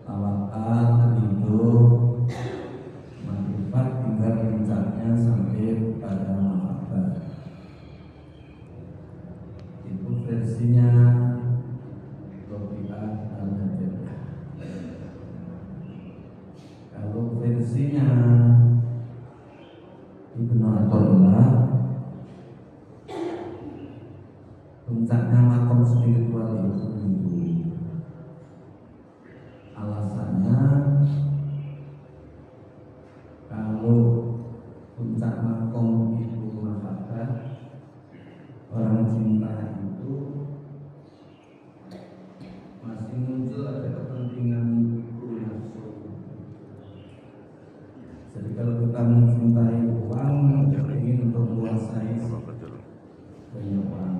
Tawakal, ridho, manfaat tinggal puncaknya kalau kita mencintai uang, ingin untuk menguasai banyak uang.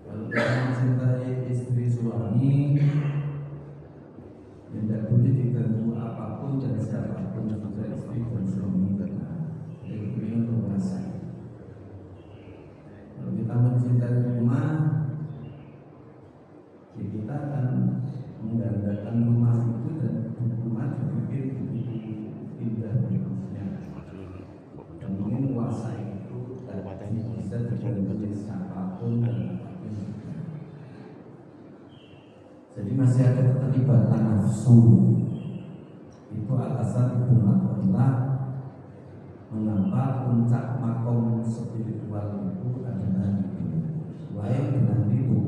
Kalau kita mencintai istri suami, tidak boleh diganggu apapun dan siapapun, juga istri dan suami, karena ingin untuk menguasai. Kalau kita mencintai rumah, ya kita akan menggandakan rumah itu dan rumah dibikin begitu indah bagusnya. Dan ingin menguasai itu dan bisa diganti siapapun dan apapun. Jadi masih ada keterlibatan nafsu. Itu alasan Ibnu Athaillah mengapa puncak makom spiritual itu adalah itu. Baik dengan itu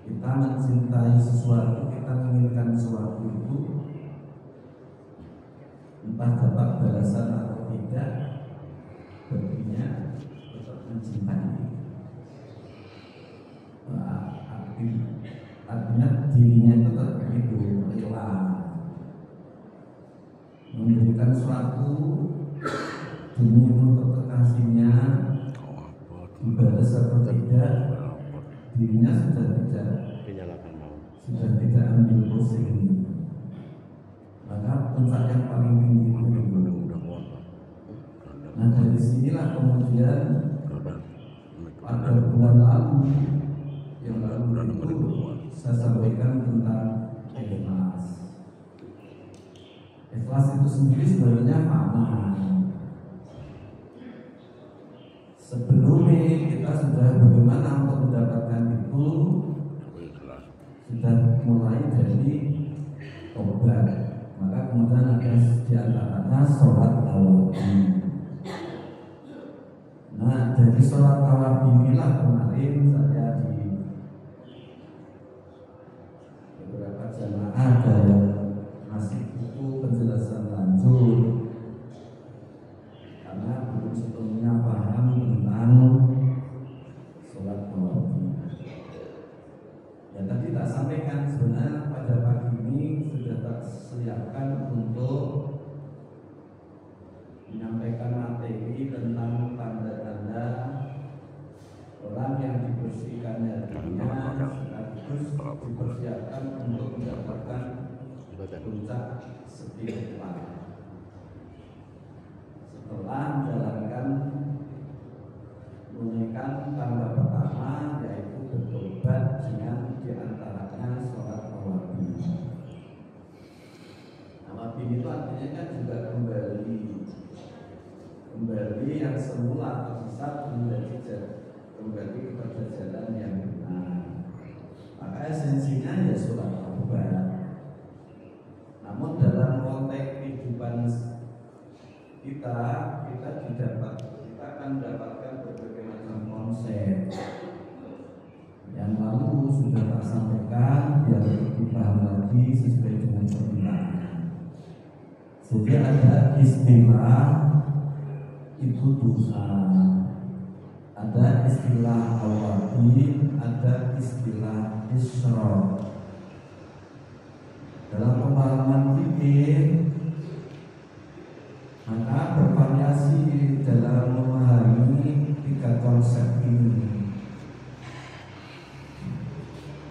kita mencintai sesuatu, kita menginginkan sesuatu itu entah dapat balasan atau tidak, baginya tetap mencintai. Artinya dirinya itu tetap begitu rela memberikan sesuatu demi untuk kekasihnya, dibalas atau tidak, dirinya sudah tidak ambil pusing. Maka puncak yang paling tinggi itu. Nah dari sinilah kemudian pada bulan lalu yang lalu itu saya sampaikan tentang ikhlas. Ikhlas itu sendiri sebenarnya fana. Sebelumnya kita sudah bagaimana untuk mendapatkan itu, sudah mulai dari tobat. Maka kemudian ada diantaranya sholat tawadhu. Nah dari sholat tawadhu inilah kemarin saya di beberapa jamaah ada yang masih butuh penjelasan lanjut karena belum sepenuhnya paham tentang sholat tawadhu. Ya tadi tak sampaikan sebenarnya pada pagi ini sudah tak siapkan untuk menyampaikan materi tentang tanda-tanda orang yang dibersihkan hatinya sekaligus dipersiapkan untuk mendapatkan puncak spiritual setelah menjalankan menunaikan tanda pertama, yaitu bertobat dengan diantaranya sholat tawadhu. Tawadhu itu artinya kan juga kembali yang semula tersesat menjadi kembali kepada jalan yang benar. Maka esensinya ya sholat taubat. Namun dalam konteks kehidupan kita akan mendapatkan berbagai macam konsep. Yang lalu sudah tak sampaikan biar lebih paham lagi sesuai dengan ceritanya. Jadi ada istilah itu dosa, ada istilah awabin, ada istilah isyraf. Dalam pemahaman fikih maka bervariasi dalam memahami tiga konsep ini.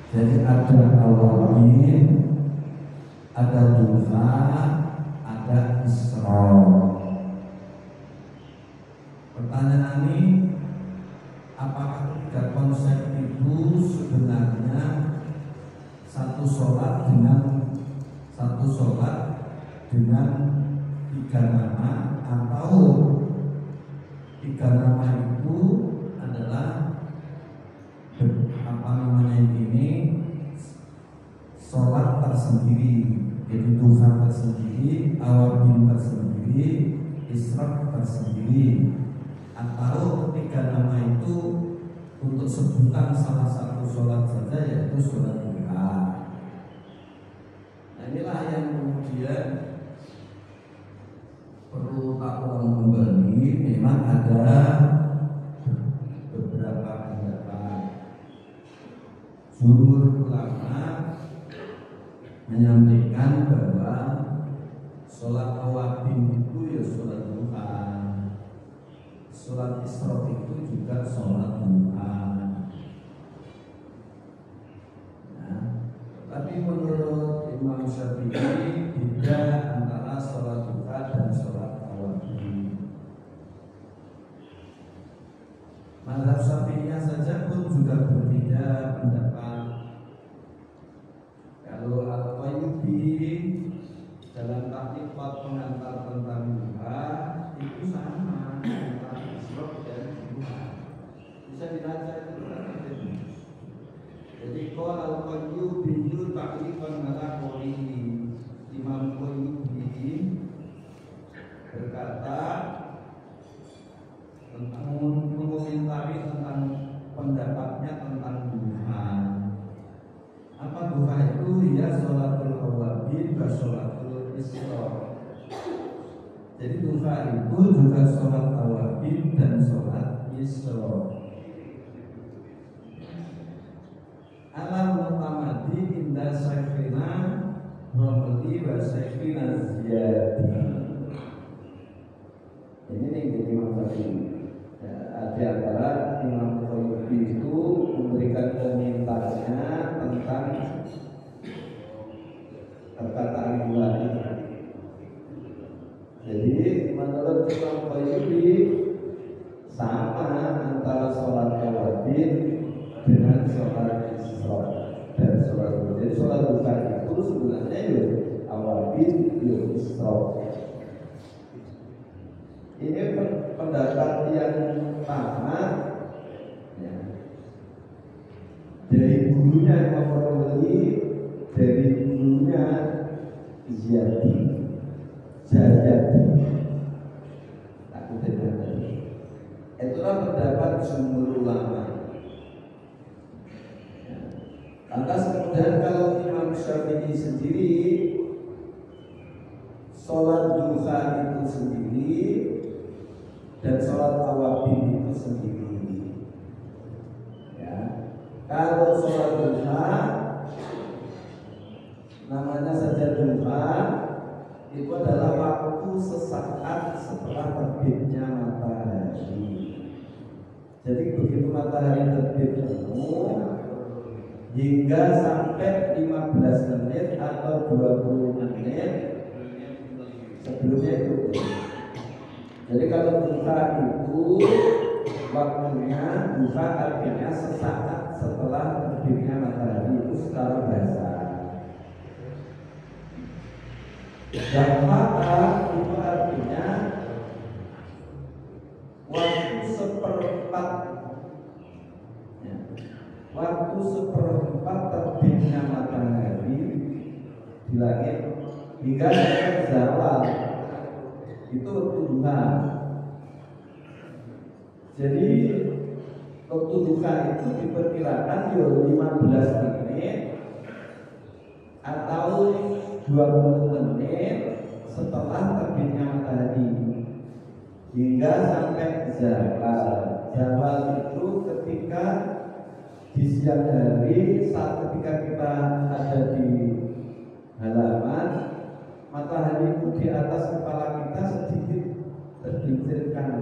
Jadi ada awabin, ada dosa, ada isyraf. Pertanyaan ini, apakah tiga konsep itu sebenarnya satu sholat dengan tiga nama, atau tiga nama itu adalah sholat tersendiri, jadi duha tersendiri, awabin tersendiri, isyraf tersendiri, atau tiga nama itu untuk sebutan salah satu sholat saja, yaitu sholat duha. Nah inilah yang kemudian perlu tak ulang kembali. Memang ada beberapa pendapat. Jumhur ulama menyampaikan bahwa sholat awabin itu ya sholat duha, sholat isyraq itu juga sholat duha. Nah, tapi menurut Imam Syafi'i beda antara sholat duha dan sholat awabin. Mazhab Syafi'iyah saja pun juga berbeda pendapat. Kalau Al-Qayyubi dalam taklimat pengantar tentang duha itu sama antara isyraq dan duha. Bisa dibaca itu. Jadi kalau Al-Qayyubi itu taklifan ala qawlihi, Imam Qayyubi berkata tentang mengomentari tentang pendapatnya tentang duha. Apa duha itu? Ya sholatul awabin wa sholatul isyraq. Jadi duha itu juga sholat awabin dan sholat isyraq. Alam mutamadi indah syekhina Romli wa syekhina Ziyadi. Ini nih jadi Imam Syafi'i. Di antara Imam Qayyubi itu memberikan komentarnya tentang perkataan dua ini. Jadi menurut Imam Qayyubi sama antara sholat awabin dengan sholat isyraq dan sholat duha. Jadi sholat duha itu sebenarnya ya awabin ya isyraq. Ini pendapat yang tamat ya. Dari gurunya Imam Romli, dari gurunya Ziyadi, aku dengar tadi. Itulah pendapat jumhur ulama. Ya. Lantas kemudian kalau Imam Syafi'i sendiri, sholat duha itu sendiri dan sholat awabin itu sendiri. Ya. Kalau sholat duha namanya saja duha, itu adalah waktu sesaat setelah terbitnya matahari. Jadi begitu matahari terbit penuh hingga sampai 15 menit atau 20 menit sebelumnya itu. Jadi kalau duha itu waktunya, duha artinya sesaat setelah terbitnya matahari, itu secara bahasa. Dan mata itu artinya waktu seperempat, ya, waktu seperempat terbitnya matahari di langit hingga sampai zawal. Itu waktu duha. Jadi waktu duha itu diperkirakan 15 menit atau 20 menit setelah terbitnya matahari hingga sampai zawal. Zawal itu ketika di siang hari, saat ketika kita ada di halaman, matahari itu di atas kepala kita sedikit tergelincirkan.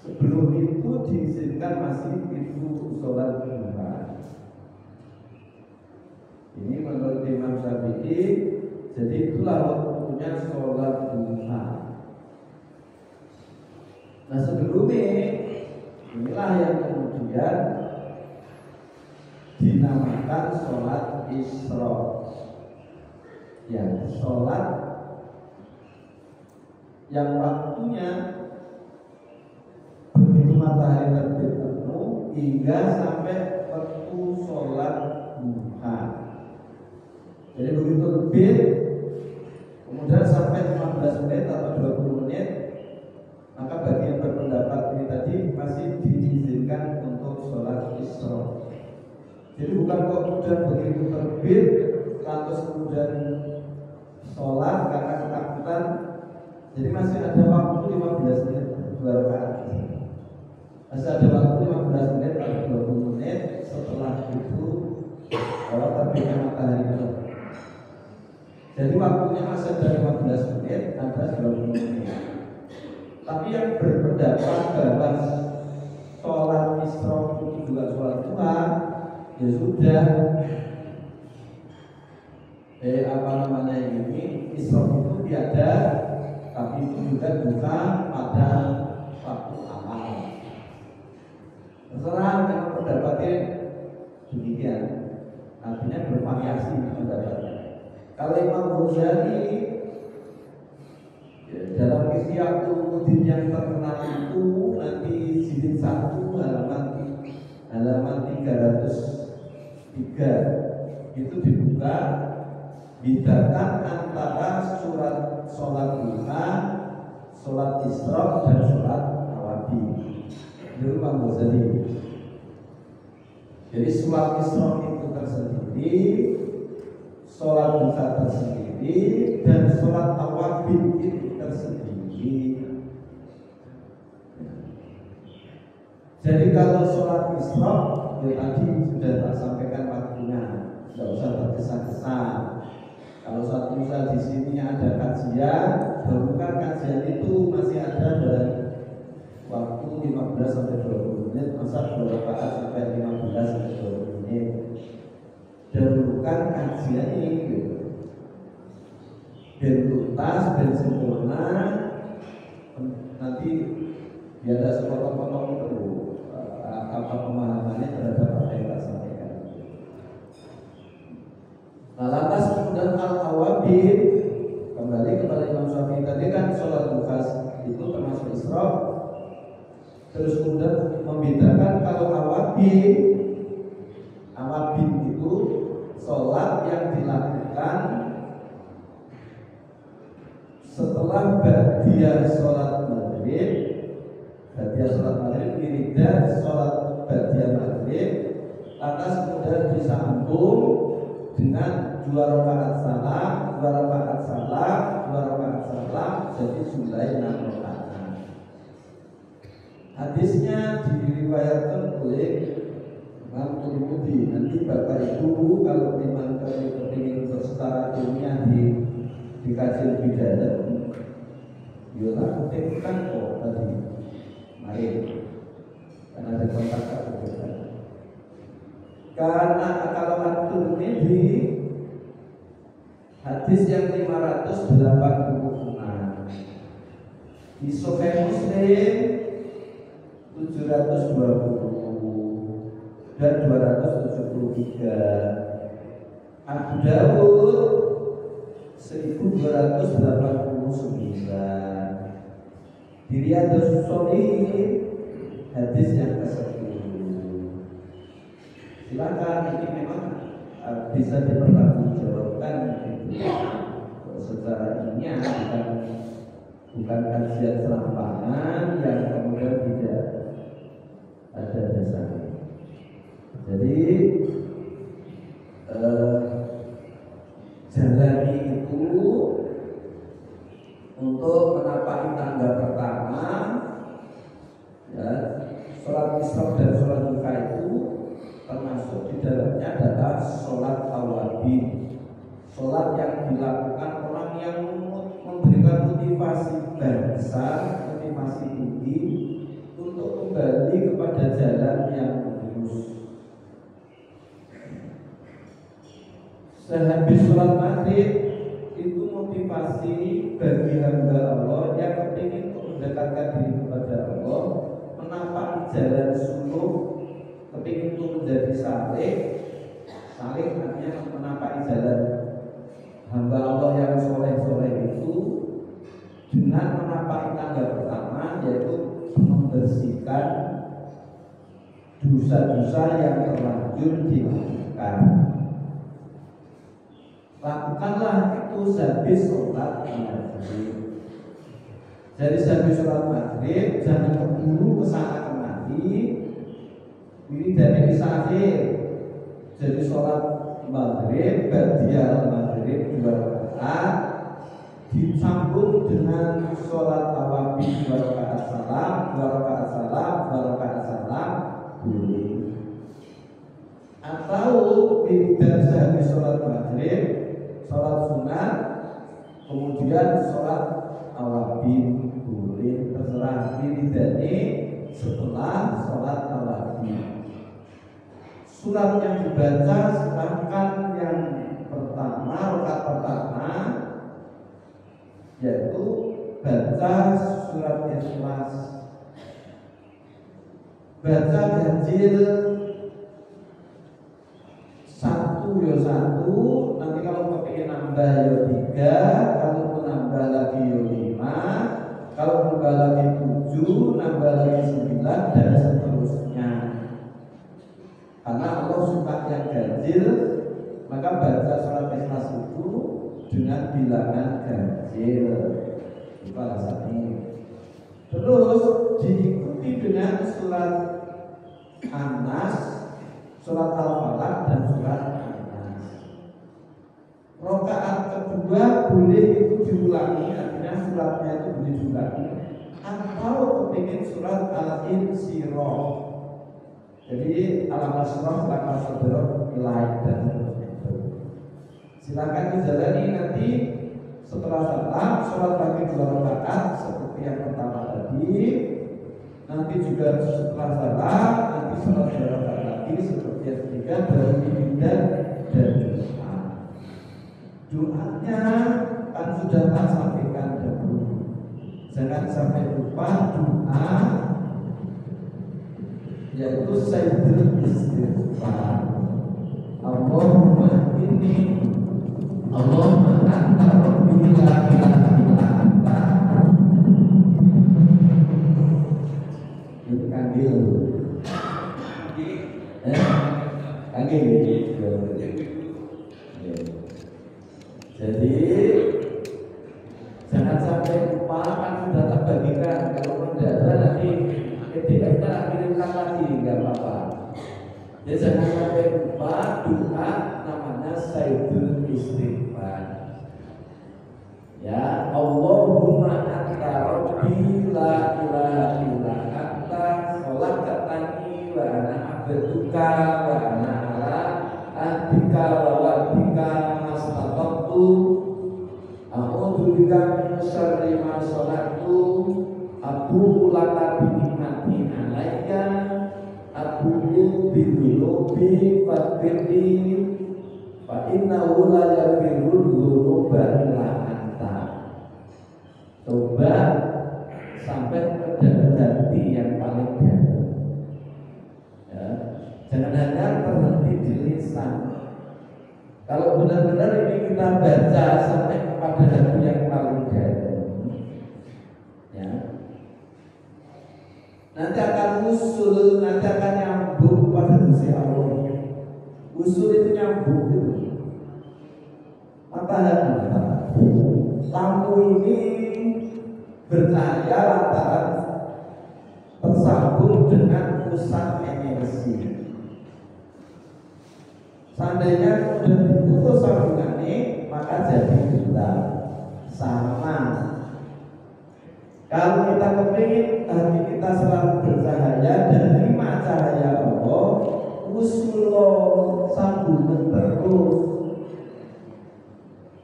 Sebelum itu diizinkan masih itu sholat duha. Ini menurut Imam Syafi'i. Jadi itulah waktunya sholat duha. Nah sebelumnya inilah yang kemudian dinamakan sholat isyraq. Ya, sholat yang waktunya begitu matahari terbit penuh hingga sampai waktu sholat duha. Jadi begitu terbit kemudian sampai 15 menit atau 20 menit, maka bagi yang berpendapat ini tadi masih diizinkan untuk sholat isyraq. Jadi bukan kok kemudian begitu terbit lantas kemudian sholat karena ketakutan. Jadi masih ada waktu 15 menit 2 rakaat. Masih ada waktu 15 menit atau 20 menit setelah itu kalau terbitnya matahari. Jadi waktunya masih ada 15 menit, ada 20 menit. Tapi yang berpendapat bahwa sholat isyraq itu juga sholat duha, ya sudah. Isyraq itu tiada, tapi itu juga duha pada waktu awal. Terserah kalau pendapatnya demikian, artinya bervariasi pendapatnya. Kalau Imam Ghazali dalam Ihya Ulumuddin yang terkenal itu nanti jilid 1 halaman 303 itu dibuka, bedakan antara sholat duha, sholat isyraq dan sholat awabin. Itu Imam Ghazali. Jadi sholat isyraq itu tersendiri, sholat duha tersendiri, dan sholat awabin itu tersendiri. Jadi kalau sholat isyraq, ya tadi sudah tak sampaikan waktunya, tidak usah tergesa-gesa. Kalau satu misal di sini ada kajian, bukan kajian itu masih ada dalam waktu 15 sampai 20 menit, masa 2 rakaat sampai 15 sampai 20 menit. Dahulukan kajian ini gitu. Ben tuntas, ben sempurna, nanti biar ada sepotong-potong itu apa pemahamannya terhadap apa yang kita sampaikan. Nah, lantas kemudian al-awabin, kembali kepada Imam Syafi'i tadi kan sholat duha itu termasuk isyraq. Terus kemudian membedakan kalau awabin itu sholat yang dilakukan setelah ba'diyah sholat maghrib, wiridan sholat ba'diyah maghrib, lantas kemudian disambung dengan 2 rakaat salam, 2 rakaat salam, 2 rakaat salam, jadi jumlahnya 6 rakaat. Hadisnya diriwayatkan oleh Imam Tirmidzi. Nanti Bapak Ibu kalau memang kepingin untuk secara ilmiah dikaji lebih dalam, yola kutipkan kok tadi, mari, karena ada kontak juga. Karena kalau At-Tirmidzi hadis yang 586 di Sahih Muslim 720 dan 273, Abu Dawud 1289, di Riyadhus Shalihin hadis yang ke-10. Silakan, ini memang bisa dipertanggungjawabkan secara ilmiah, bukan kajian serampangan yang kemudian tidak ada dasarnya. Jadi jalani itu untuk menapaki tangga pertama, ya, sholat isyraq dan sholat duha itu termasuk di dalamnya adalah sholat awabin, sholat yang dilakukan orang yang memberikan motivasi besar, motivasi tinggi untuk kembali kepada jalan yang lurus. Sehabis sholat maghrib itu motivasi bagi hamba Allah yang ingin mendekatkan diri kepada Allah, menapaki jalan suluk, kepingin untuk menjadi saleh artinya menapaki jalan hamba Allah yang soleh itu dengan menapaki tangga pertama, yaitu membersihkan dosa-dosa yang terlanjur dilakukan. Lakukanlah itu sehabis sholat maghrib. Jadi sehabis sholat maghrib jangan keburu kesana kemari. Wiridannya bisa akhir. Jadi sholat maghrib, ba'diyah maghrib 2 rakaat, disambung dengan sholat awabin 2 rakaat salam, 2 rakaat salam, 2 rakaat salam, boleh. Atau wiridan sehabis sholat maghrib sholat sunat, kemudian sholat awabin boleh, terserah wiridane setelah sholat awabin. Surat yang dibaca silahkan yang pertama, rakaat pertama, yaitu baca surat Ikhlas, baca ganjil satu ya satu, nanti kalau kepingin nambah ya 3, kalau mau nambah lagi ya 5, kalau nambah lagi 7, nambah lagi 9 dan seterusnya. Karena Allah suka yang ganjil, maka baca surat Ikhlas itu dengan bilangan ganjil. Itu alasannya. Terus diikuti dengan surat An-Nas, surat Al-Falaq dan surat An-Nas. Rakaat kedua boleh itu diulangi, artinya suratnya itu boleh diulangi. Atau kepingin surat Al-Insyirah. Jadi Al-Masrah, Al-Masrah, Ilaih dan seterusnya. Silakan dijalani nanti setelah salam, sholat pagi 2 rakaat seperti yang pertama tadi. Nanti juga setelah salam, nanti sholat 2 rakaat lagi seperti yang ketiga, baru pindah dan doa. Doanya kan sudah tak sampaikan dahulu. Jangan sampai lupa doa, yaitu sayyidul istighfar. Allahumma inni, Allahumma anta rabbi la ilaha illa anta. Itu kanggil. Kanggil. Jadi jangan sampai lupa, kan sudah tak bagikan. Kalau tidak ada nanti kita kirimkan lagi, nggak apa-apa. Jadi jangan sampai lupa doa namanya sayyidul istighfar. Ya, Allahumma anta rabbi la ilaha illa anta khalaqtani wa ana abduka wa ana ala ahdika wa wa'dika mastata'tu a'udzu bika min syarri ma shana'tu abu laka bi ni'mati 'alaika abu bi dhunubi faghfirli fa innahu la yaghfiru dzunuba illa anta. Coba sampai ke dalam hati yang paling dalam. Ya, jangan hanya terhenti di lisan. Kalau benar-benar ini kita baca sampai kepada hati yang paling dalam, ya, nanti akan usul, nanti akan nyambung pada Gusti Allah. Usul itu nyambung gitu. Matahari, lampu ini bercahaya lantaran tersambung dengan pusat energi. Seandainya sudah diputus sambungannya, maka jadi gelap. Sama. Kalau kita kepingin hati kita selalu bercahaya dan terima cahaya Allah, usul sambungan terus.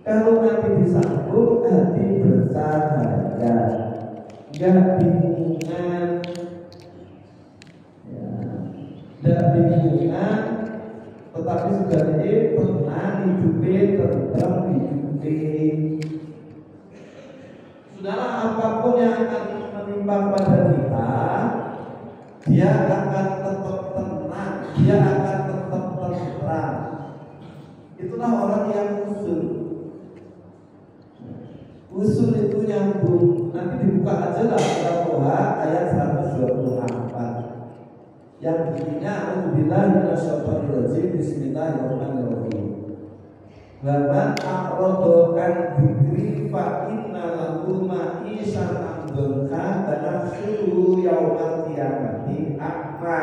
Kalau nanti disambung hati bercahaya, nggak bingungan, ya, nggak bingungan, tetapi sudah ini tenang hidupnya, tentram hidupnya. Sudahlah, apapun yang akan menimpa pada kita, dia akan tetap tenang, dia akan tetap tentram. Itulah orang yang usul. Usul itu nyambung. Nanti dibuka aja lah Al-Toha ayat 124. Yang bunyinya Alhamdulillah minasyaitonirrajim bismillahirrahmanirrahim. Wa man a'rada an dzikri fa inna lahu ma'isyatan dzanka wa nahsyuruhu yaumal qiyamati a'ma.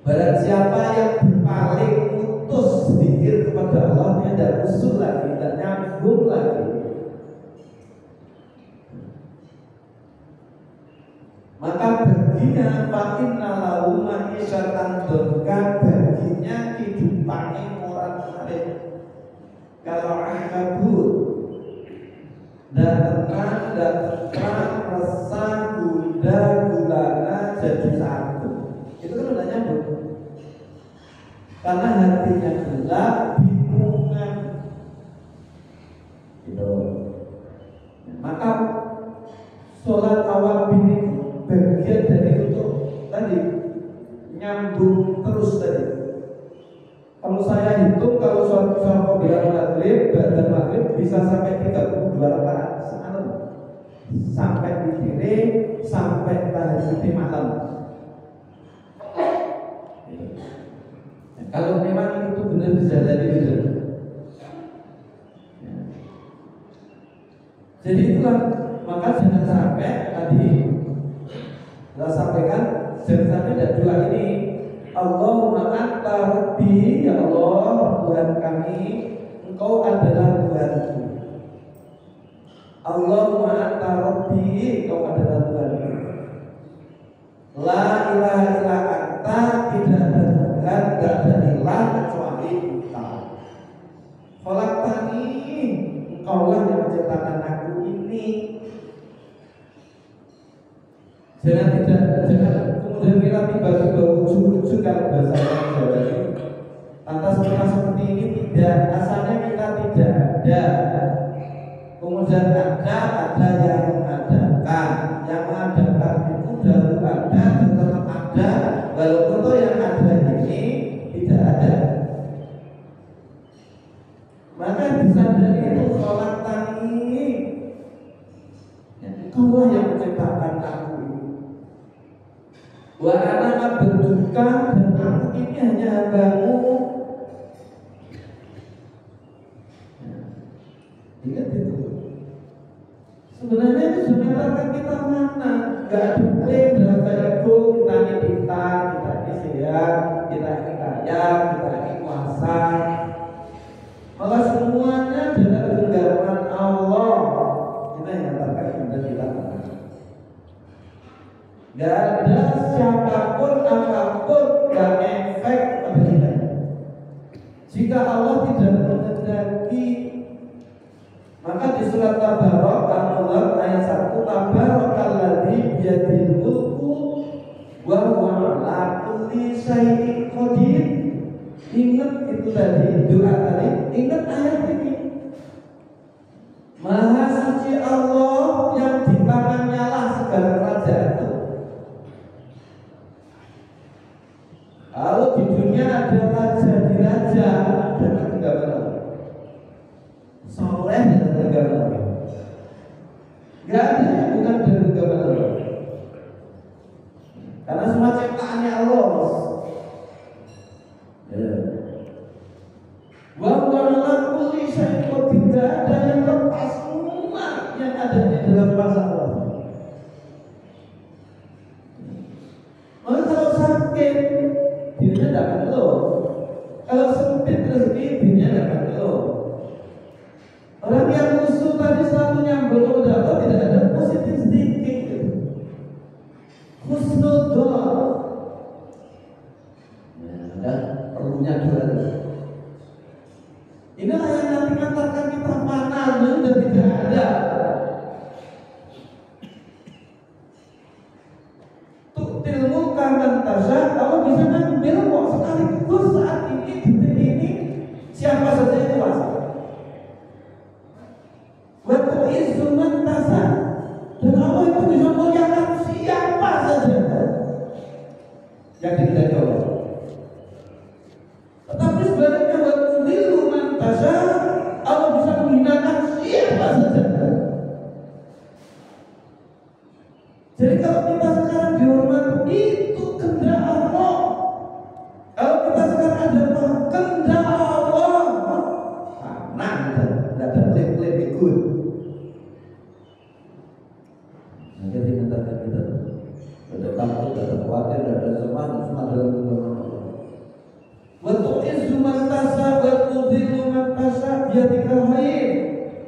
Barang siapa yang berpaling putus zikir kepada Allah, dia tidak usul lagi, tidak nyambung lagi, maka baginya inna lahu ma'isyatan dzanka, baginya kehidupannya kalau ankabut, dan tenang, resah, gunda, gulana jadi satu. Itu kan udah nyambung. Karena hatinya gelap, bingungan. Gitu. Maka sholat awal ini bagian dari untuk tadi nyambung terus tadi. Kalau saya hitung, kalau sholat qiyam maghrib dan maghrib bisa sampai 32 rakaat semalam, sampai dikirim, sampai tahajud malam. Kalau memang itu benar bisa jadi benar. Jadi itulah, maka jangan sampai tadi kita sampaikan, jangan sampai ada dua ini. Allahumma anta rabbi, ya Allah Tuhan kami, Engkau adalah Tuhanku. Allahumma anta rabbi, Engkau adalah Tuhanku. La ilaha illa anta, tidak ada Tuhan, tidak ada ilah kecuali Engkau. Khalaqtani, Engkaulah yang menciptakan aku ini. Jangan kemudian kita tiba-tiba ujung-ujung kalau bahasa Jawa ini. Lantas kita seperti ini tidak, asalnya kita tidak ada. Kemudian ada yang mengadakan. Yang mengadakan itu dahulu ada dan tetap ada, walaupun itu yang ada ini tidak ada. Maka bisa dari itu sholat tani. Engkaulah yang menciptakan aku. Wa ana berduka dan aku ini hanya hambamu. Ingat itu. Sebenarnya itu sebenarnya kita mana? Gak ada klaim berapa ego, kita ini pintar, kita ini sehat, kita ini kaya, kita ini kuasa. Maka semuanya adalah genggaman Allah. Kita yang nyatakan dan kita. Gak ada siapapun apapun yang efek pada kita. Jika Allah tidak menghendaki, maka di surat Tabarak Al-Mulk ayat 1, Tabarakalladzi biyadihil mulku wa huwa ala kulli syai'in qadir. Ingat itu tadi, doa tadi, ingat ayat ini. Maha suci Allah yang di tangannya lah segala kerajaan itu. Kalau di dunia ada raja di raja, ada negara soleh dan negara. Gak ada yang bukan dari negara. Karena semua ciptaannya Allah. Wa'ala kulli syai'in qadir, tidak ada yang lepas semua yang ada di dalam bahasa Allah. Maka kalau sakit dirinya tidak akan keluh. Kalau sempit rezeki dirinya tidak akan keluh. Orang yang musuh tadi selalu nyambung kepada Allah, tidak ada positif thinking. Husnudon. Ada perlunya dua. Inilah yang nanti mengatakan kita mana dan tidak ada. Ilmu kanan tasya, Allah bisa ngambil kok sekaligus saat ini, detik ini, siapa saja yang kuasa. Waktu instrumen tasya, dan Allah itu bisa muliakan siapa saja yang tidak jauh. Tetapi sebaliknya waktu instrumen tasya, Allah bisa menghinakan siapa saja. Jadi kalau kita sekarang dihormati, itu kehendak Allah. Kalau kita sekarang ada kehendak Allah, nah, tidak ada klaim-klaim ikut. Nanti dikatakan kita ada takut, ada khawatir, ada semangat, semua dalam kehendak Allah. Waktu instrumen tasa, waktu zilman tasa, biadikal khair,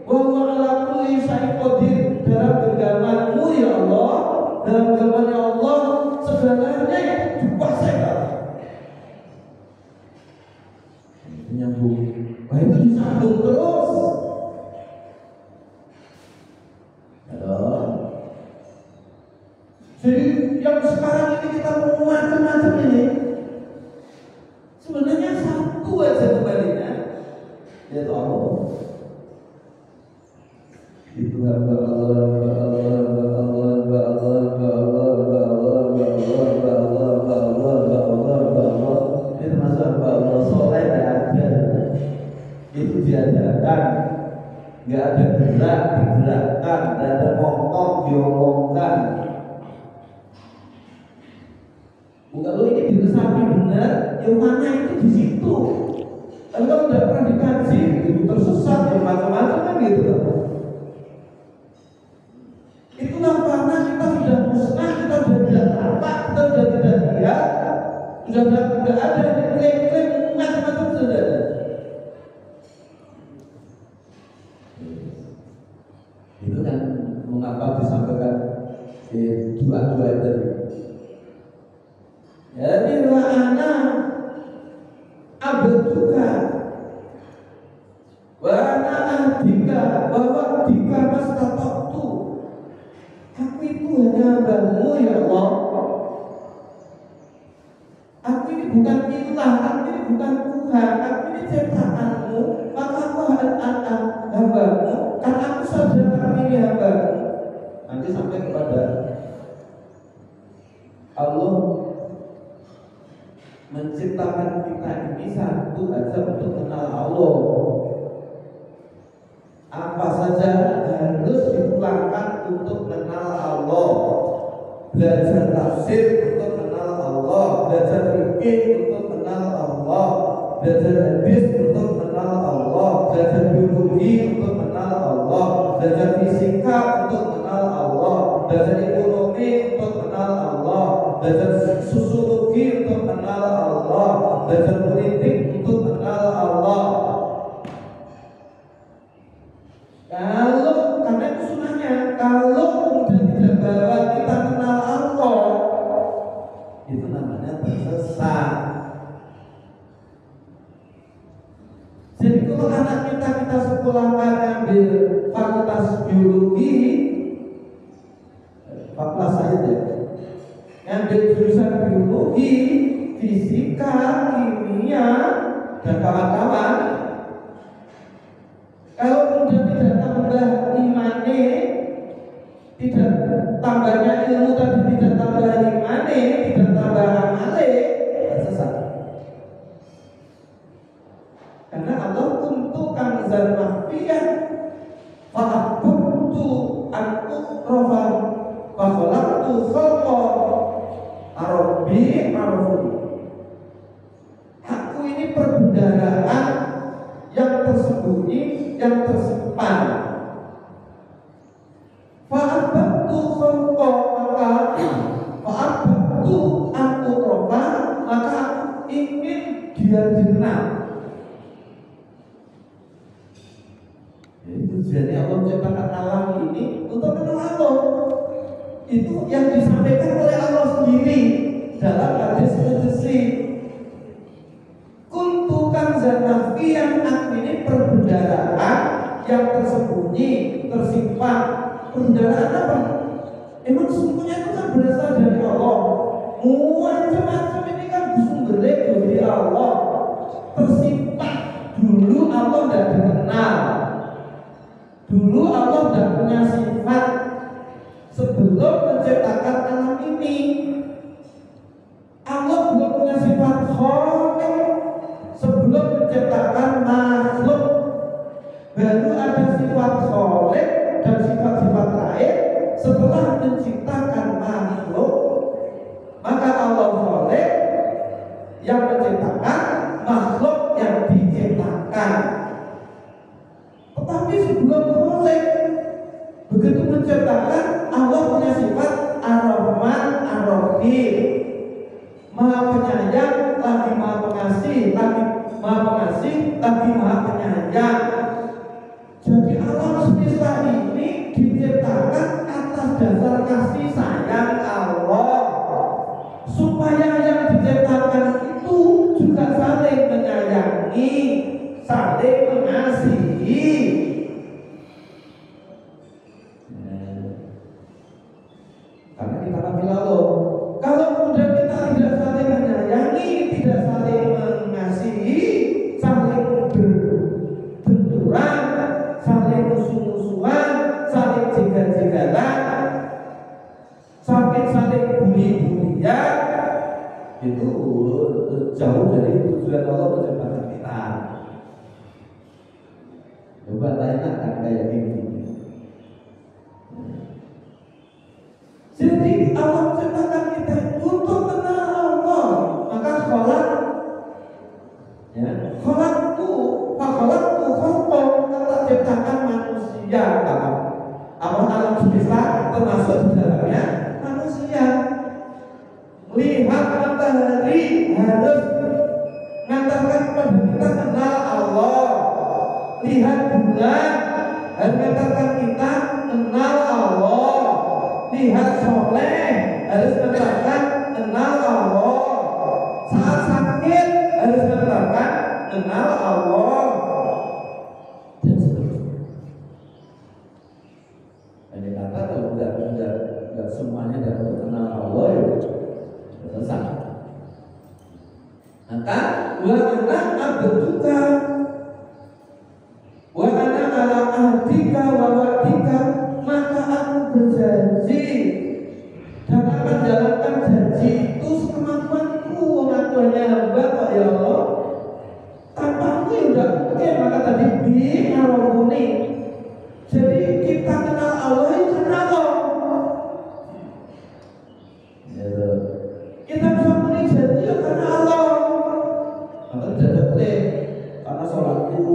wa huwa ala kulli syai'in qadir. Dalam genggamanmu ya Allah, dalam genggamannya Allah segalanya dikuasai. Menyambung, wah itu disambung terus. yang sekarang ini kita mau macam-macam ini, sebenarnya satu aja kembalinya, yaitu Allah. Itu hamba Allah, hamba Allah, hamba Allah, hamba Allah, hamba Allah, hamba Allah, hamba Allah, hamba Allah, hamba Allah, hamba Allah, hamba Allah. Ini termasuk hamba Allah. Soleh tidak ada, itu diadakan. Nggak ada gerak digerakkan, nggak ada ngomong diomongkan. Kalau ini diresapi benar, yang mana itu di situ. Kalau tidak pernah dikaji, itu tersesat, yang macam-macam kan gitu. Itulah karena kita sudah musnah, kita sudah tidak apa, kita sudah tidak lihat, sudah tidak ada klaim-klaim macam-macam sudah ada. Itu kan mengapa disampaikan dua-dua itu. Jadi wa'ana abduka wa'ana ahdika wa'wadika mastatoktu. Aku itu hanya hambamu ya Allah. Aku ini bukan ilah, aku ini bukan Tuhan, aku ini ciptaanmu. Maka aku hambamu, karena aku saja ini hambamu. Nanti sampai kepada Allah menciptakan kita ini satu aja untuk kenal Allah. Apa saja harus dipulangkan untuk kenal Allah. Belajar tafsir untuk kenal Allah, belajar fikih untuk kenal Allah, belajar hadis untuk kenal Allah, belajar biologi untuk kenal Allah, belajar fisika untuk kenal Allah, belajar ekonomi untuk kenal Allah, belajar sosiologi untuk kenal Allah, belajar politik untuk kenal Allah. Kalau karena itu sunnahnya, kalau kemudian tidak bawa kita kenal Allah, itu namanya tersesat. Jadi kalau anak kita sekolahkan ambil fakultas biologi, fakultas sains ya, ambil jurusan biologi, fisika, kimia, dan kawan-kawan. Kalau kemudian tidak tambah imane, tidak tambahnya ilmu tapi tidak tambah imane, tidak tambah amale, tersesat. Karena Allah untuk kanzan mahfiyah, fa'abtu anku rofan, fa'khalaqtu khalqa arabi arafuni. Aku ini perbendaharaan yang tersembunyi, yang tersimpan. Fa'abtu khalqa, maka fa'abtu anku rofan, maka ingin dia dikenal. Tujuannya Allah menciptakan alam ini untuk kenal Allah. Itu yang disampaikan oleh Allah sendiri dalam hadis qudsi. Kuntu kanzan mahfiyyan, aku ini perbendaharaan yang tersembunyi, tersimpan. Perbendaharaan apa? Emang sesungguhnya itu kan berasal dari Allah. Macam-macam ini kan sumbernya dari Allah. Tersimpan. Dulu Allah tidak dikenal. Dulu Allah tidak punya sifat sebelum menciptakan alam ini. Allah belum punya sifat khaliq sebelum menciptakan makhluk. Baru ada sifat khaliq dan sifat-sifat lain setelah menciptakan makhluk. Maka Allah khaliq yang menciptakan, makhluk yang diciptakan. Tetapi sebelum khaliq, begitu menciptakan, Allah punya sifat Ar-Rahman Ar-Rahim, Maha Penyayang lagi Maha Pengasih, lagi Maha Pengasih lagi Maha Penyayang. Jadi alam semesta ini diciptakan atas dasar kasih sayang Allah, supaya yang diciptakan itu juga saling menyayangi, saling mengasihi. Karena kita kafir Allah, itu jauh dari tujuan Allah menciptakan kita. Coba tanyakan kayak gini. Jadi Allah menciptakan kita untuk kenal Allah. Maka kholakku Allah ciptakan manusia. Allah alam semesta termasuk di dalamnya manusia. Lihat matahari harus mengantarkan kepada kita kenal Allah. Lihat bulan harus mengantarkan kita kenal Allah. Lihat soleh harus mengantarkan kenal Allah. Saat sakit harus mengantarkan kenal Allah. Dan seterusnya. Ini kata kalau tidak semuanya dapat kenal Allah ya selesai. Maka wa ana abduka wa ana ala ahdika wa wa'dika, maka aku berjanji dan akan menjalankan janji itu sekemampuanku. Aku hanya hamba kok ya Allah. Tanpamu ya udah mungkin. Maka tadi bi arwahuni. Jadi kita kenal Allah itu kenal Allah. Kita bisa memenuhi janji ya karena Allah. Maka tidak boleh karena sholatku,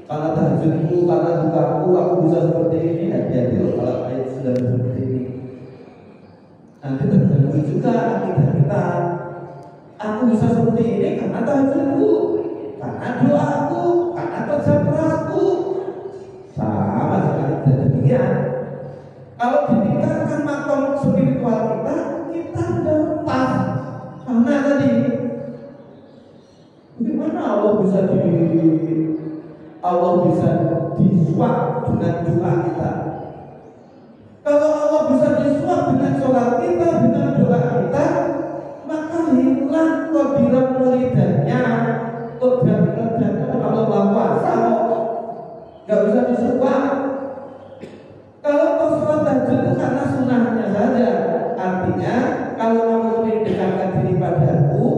karena tahajudku, karena bukaku, aku bisa seperti ini. Hati-hati loh kalau ayat sudah seperti ini. Nanti terganggu juga akidah kita. Aku bisa seperti ini karena tahajudku, karena doaku, karena kerja kerasku. Sama sekali tidak demikian. Kalau ditingkatkan makom spiritual kita sudah lepas. Karena tadi bagaimana Allah bisa disuap dengan doa kita? Kalau Allah bisa disuap dengan sholat kita, dengan doa kita, maka hilang qadirat muridanya. Kalau puasa nggak bisa disuap. Kalau kau sholat tahajud itu karena sunnahnya saja. Artinya kalau kamu mendekatkan diri padaku,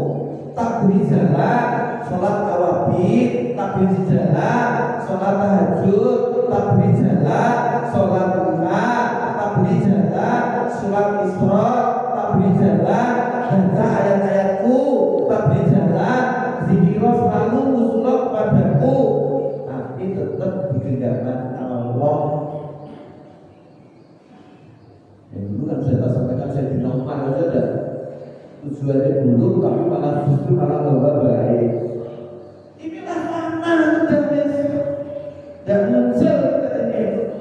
tak beri jalan sholat tarawih, tak beri jalan sholat tahajud, tak beri jalan sholat duha, tak beri jalan sholat isra, tak beri jalan baca ayat-ayatku, tak beri jalan zikir selalu musulah padaku, nanti tetap dikerjakan Allah. Yang dulu kan saya sampaikan, saya di Nomor aja ada tujuannya dulu, tapi malah justru malah tambah baik. Inilah mana dan muncul katanya.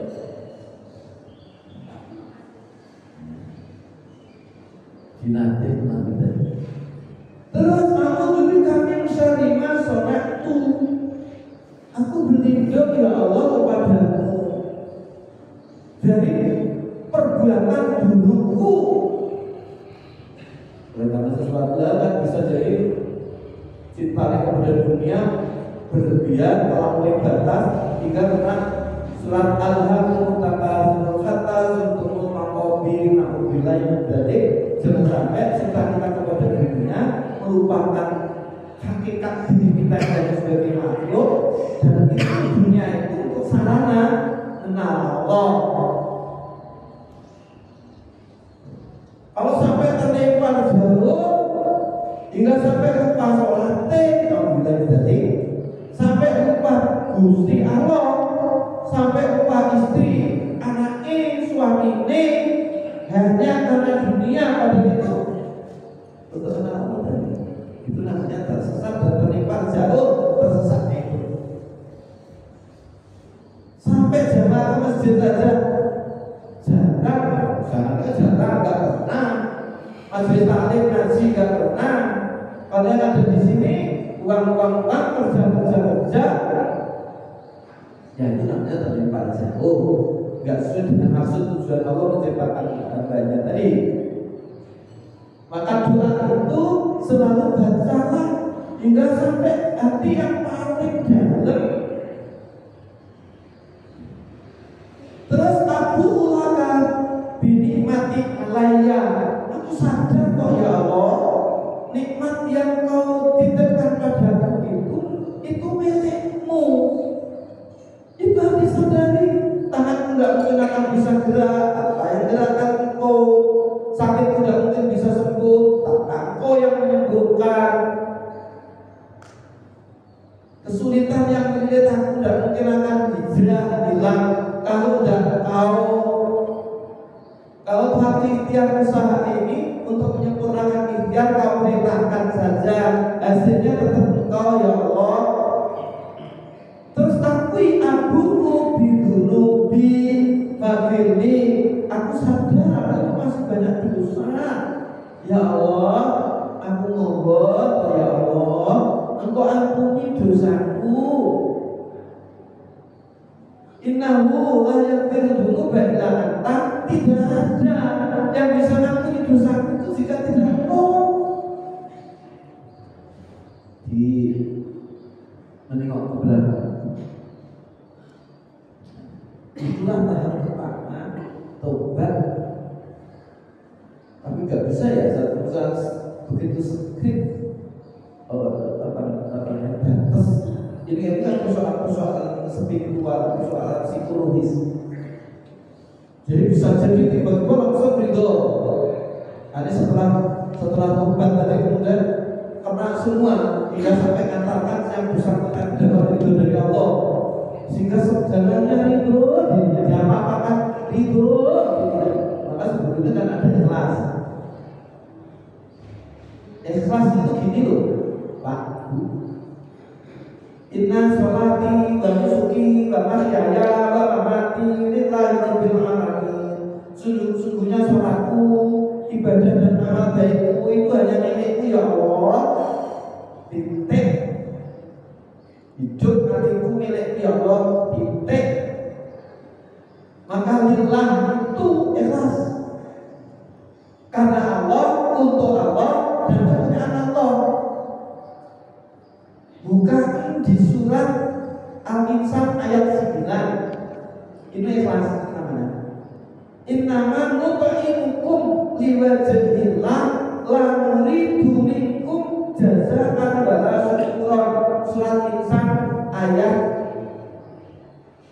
Dinate nanti. Terus aku dulu kami syarima sonatu. Aku berlindung ya Allah kepadamu dari perbuatan duluku. Karena sesuatu kan bisa jadi cintanya kepada dunia berlebihan, melampaui batas hingga kena surat Al-Haqqah takasur hatta zuntumul maqabir. Na'udzubillah min dzalik. Jangan sampai cinta kita kepada dunia melupakan hakikat diri kita sebagai makhluk, dan itu dunia itu untuk sarana kenal Allah. Kalau sampai terlempar jauh hingga sampai lupa sholatnya, kalau kita jadi sampai lupa Gusti Allah, sampai lupa istri, anaknya, suaminya, hanya karena dunia pada itu. Untuk kenal Allah tadi, itu namanya tersesat dan terlempar jauh, tersesatnya itu. Sampai jamaah masjid saja jarang nggak pernah, majelis taklim ngaji nggak pernah. Kalian ada di sini uang kerja, ya itu namanya terlempar jauh, nggak sesuai dengan maksud tujuan Allah menciptakan hambanya tadi. Maka doa itu selalu bacalah hingga sampai hati yang paling dalam. Terus aku ulangkan binikmati alaya. Aku sadar kok ya Allah, usaha ini untuk menyempurnakan ikhtiar kau perintahkan saja, hasilnya tetap engkau ya Allah. Terus akui abuku bidunubi fakirni, aku sadar aku masih banyak dosa ya Allah, aku mohon ya Allah engkau ampuni dosaku. Innahu la yaghfiru dzunuba illa anta, tidak ada yang bisa mengampuni dosaku itu jika tidak engkau. Di menengok ke belakang, itulah tahap pertama tobat. Tapi nggak bisa ya satu begitu skrip batas. Ini kan persoalan spiritual, persoalan psikologis. Jadi bisa jadi tiba-tiba langsung ridho. Ada setelah tobat tadi kemudian kena semua, hingga sampai katakan yang bersangkutan dapat ridho dari Allah. Sehingga sejalannya ridho, dia apa-apakan ridho. Maka sebetulnya kan ada ikhlas. Ikhlas itu gini loh, Pak. Inna sholati wa nusuki wa mahyaya wa mamati lillahi rabbil alamin. Sungguhnya sholatku, ibadah dan amal baikku itu hanya milikku ya Allah. Titik. Hidup matiku milikku ya Allah. Titik. Maka lillah itu ikhlas. Karena Allah, untuk Allah, dan kepunyaan Allah. Buka di surat Al-Insan ayat 9. Ini ikhlas namanya. Innama nut'imukum liwajhillah la nuridu minkum jazaa'an wala syukuran. Surat Insan ayat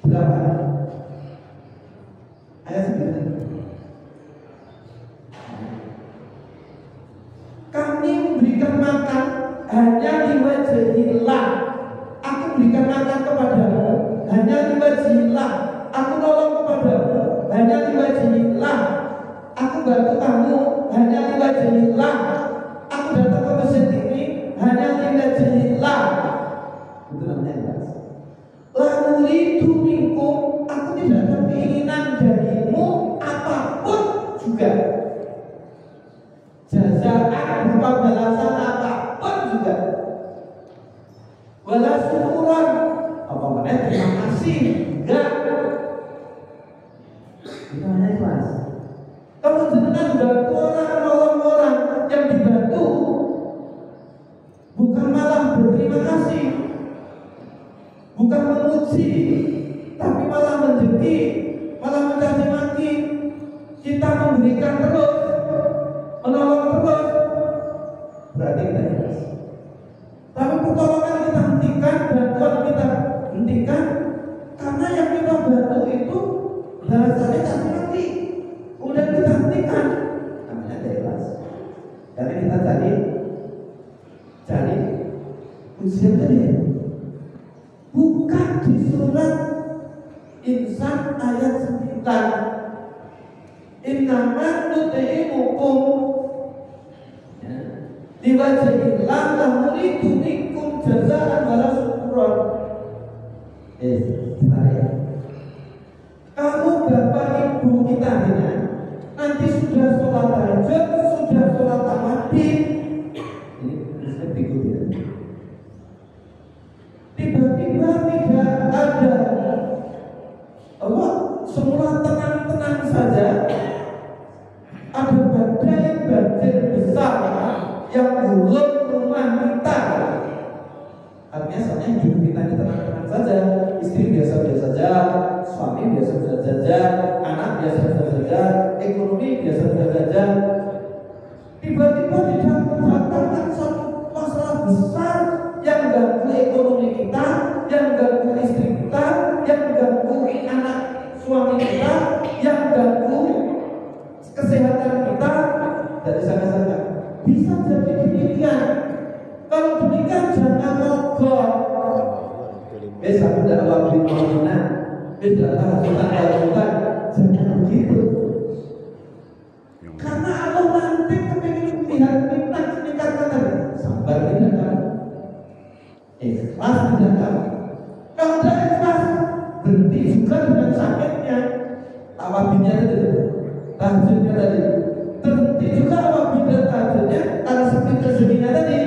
8. Ayat 9. Kami memberikan makan hanya liwajhillah. Aku berikan makan kepadamu hanya liwajhillah. Aku nolong kepadamu hanya liwajhillah. Aku bantu kamu hanya liwajhillah. Aku datang ke masjid ini hanya liwajhillah. Itu namanya ikhlas. La nuridu minkum, aku tidak ada keinginan darimu apapun juga. Jazaan berupa balasan apapun juga. Wala syukuran, apa maknanya terima kasih, enggak. Itu hanya ikhlas. Kalau jenengan bantu orang, nolong orang yang dibantu, bukan malah berterima kasih, bukan memuji, tapi malah menjeki, malah mencaci maki, kita memberikan terus, menolong terus, berarti kita ikhlas. Tapi pertolongan kita hentikan, bantuan kita hentikan, karena yang kita bantu itu bahasanya caci maki, kemudian kita hentikan, namanya ikhlas. Karena kita cari ujian tadi. Buka di surat Insan ayat 9. Innama nut'imukum liwajhillah la nuridu minkum jazaa'an wala syukuran. Kamu bapak ibu kita ini nanti sudah sholat tahajud, sudah sholat tamadhi, ini bisa diikuti. Tiba-tiba tidak ada Allah, semula tenang-tenang saja, ada badai banjir besar yang gulung rumah kita. Artinya soalnya hidup kita ini tenang-tenang saja, istri biasa-biasa saja, suami biasa-biasa saja, anak biasa-biasa saja, ekonomi biasa-biasa saja. Tiba-tiba didapatkan satu masalah besar yang ganggu ekonomi kita, yang ganggu istri kita, yang ganggu anak suami kita, yang ganggu kesehatan kita. Dari sana-sana bisa jadi demikian. Kalau demikian jangan mogok. Besok tidak wajib mana, besok kita jangan begitu. Karena berhenti juga dengan sakitnya, awabinnya itu, tahajudnya tadi, berhenti juga awabin dan tahajudnya karena sakit rezekinya tadi.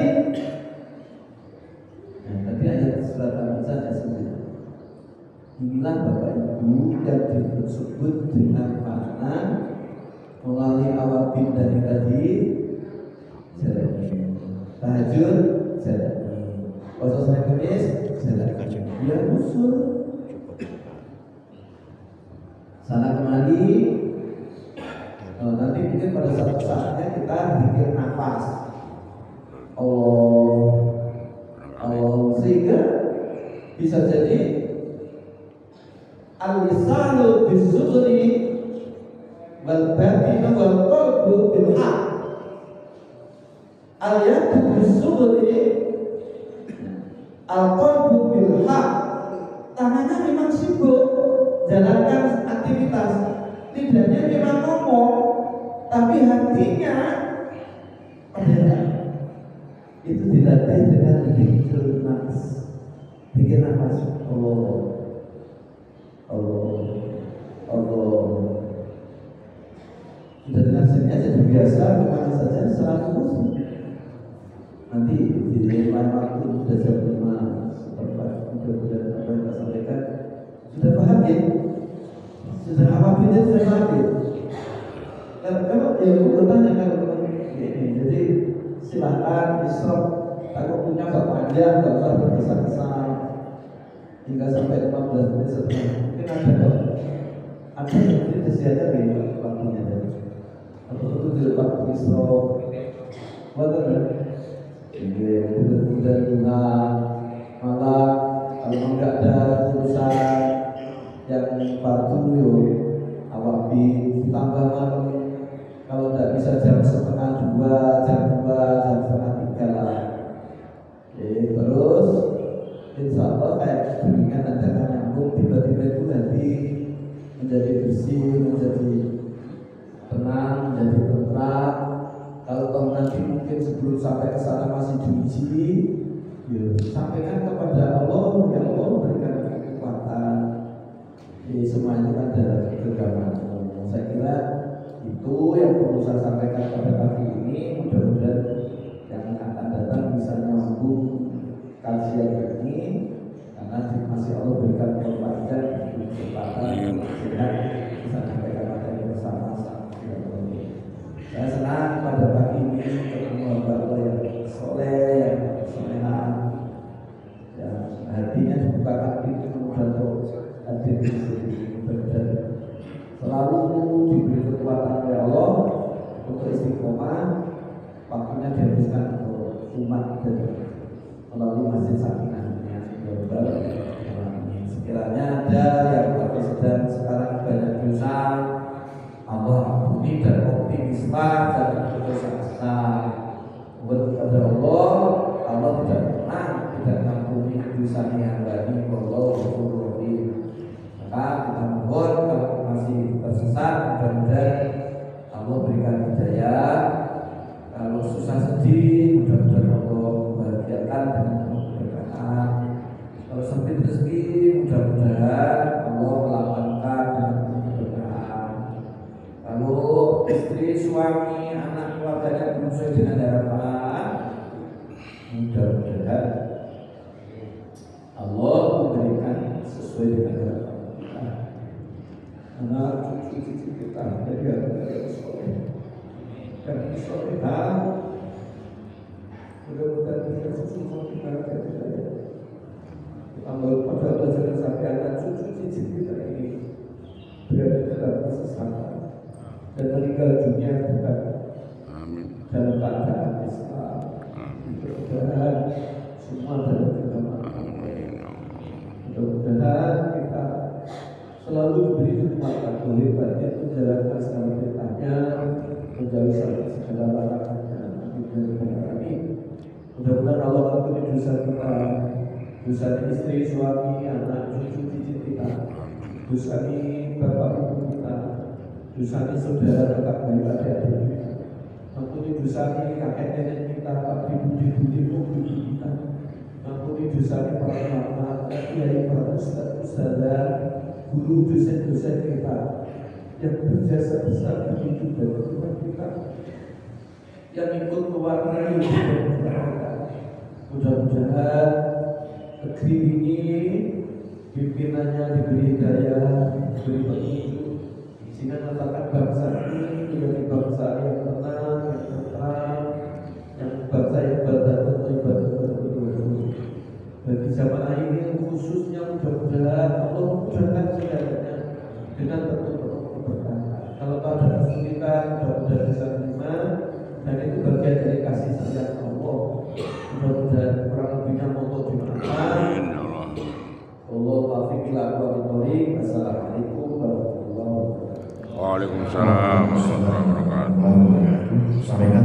Nah, tadi ayat surat Al-Baqarah sebenarnya. Inilah Bapak Ibu yang disebut dengan makna melalui awabin tadi jalani tahajud, jalani puasa Senin Kamis, jalani dia usul sana kemari. Nanti mungkin pada saat-saatnya kita bikin nafas Allah sehingga bisa jadi al-lisanu bis-sudri wal batinu wal qalbu bil haq. Al-yadu bis-sudri al-qalbu bil haq. Tangannya memang sibuk jalankan aktivitas, lidahnya memang ngomong, tapi hatinya padahal itu dilatih dengan zikir nafas. Zikir nafas Allah sudah dengan sini aja biasa kemana saja selalu muslim. Nanti di lain waktu sudah jam 5 seperempat mudah-mudahan apa yang kita sampaikan sudah paham ya, sudah apa sudah paham ya. Kalau ya aku bertanya kalau ini, jadi silakan israf. Aku punya gak panjang, gak usah berkesan-kesan hingga sampai 15 menit setelah. Mungkin ada yang disediakan di waktunya tadi. Atau itu di waktu israf. Betul. Kemudian bunga malah kalau enggak ada urusan yang fardu yo awabi tambah malam. Kalau tidak bisa jam 1:30, jam 2, jam 1:30 lah. Terus insya Allah kayak demikian ada kan nyambung, tiba-tiba itu nanti menjadi bersih, menjadi tenang, menjadi tentram. Kalau nanti mungkin sebelum sampai ke sana masih diuji, ya, sampaikan kepada Allah yang Allah berikan kekuatan. Semuanya kan dalam kegagalan. Saya kira itu yang perlu saya sampaikan pada pagi ini. Mudah-mudahan yang akan datang bisa nyambung kajian ini, karena masih Allah berikan kekuatan, kesempatan, sehat bisa sampaikan materi bersama. Saya senang pada pagi ini ketemu hamba Allah yang soleh, yang solehan, yang hatinya dibukakan pintu untuk hadir di sini. Dan selalu diberi kekuatan oleh Allah untuk istiqomah, waktunya dihabiskan untuk umat dan melalui masjid Sakinah. Sekiranya ada yang sedang sekarang banyak dosa, Allah ampuni dan optimisme dan putus asa. Kepada Allah, Allah tidak pernah tidak mengampuni dosa yang bani. Allah Rahim. Maka kita mohon kalau masih tersesat, mudah-mudahan Allah berikan hidayah. Kalau susah sedih, mudah-mudahan Allah membahagiakan dengan keberkahan. Kalau sempit rezeki, mudah-mudahan Allah melapangkan dengan keberkahan. Kalau istri, suami, anak, keluarganya belum sesuai dengan harapan, mudah-mudahan Allah memberikan sesuai dengan harapan kita. Anak cucu-cucu kita jadi ada soleh dan soleha. Mudah-mudahan kita semua kita jadi tambah pada pelajaran sampai anak cucu-cucu kita ini berada dalam kesesatan dan meninggal dunia bukan dalam keadaan Islam. Mudah-mudahan semua dalam keadaan. Mudah-mudahan kita selalu diberi kekuatan oleh batin menjalankan segala perintahnya, menjauhi segala larangannya. Mudah-mudahan Allah ampuni dosa kita, dosa istri, suami, anak, cucu, cicit kita, dosa bapak ibu kita, dosa saudara tetap baik adik-adik kita, ampuni dosa kakek nenek kita, pak ibu-ibu kita, ampuni dosa para ulama, kiai, para ustaz, ustazah, guru dosen-dosen kita yang berjasa besar bagi kita dan Tuhan kita, yang ikut mewarnai hidup kita. Mudah-mudahan negeri ini pimpinannya diberi hidayah, diberi petunjuk, sehingga meletakkan bangsa ini menjadi bangsa yang tenang, yang tentram, yang bangsa yang berdatang ibadah. Bagi jamaah ini khususnya mudah-mudahan Allah memudahkan segalanya dengan petunjuk keberkahan. Kalau ada kesulitan, mudah-mudahan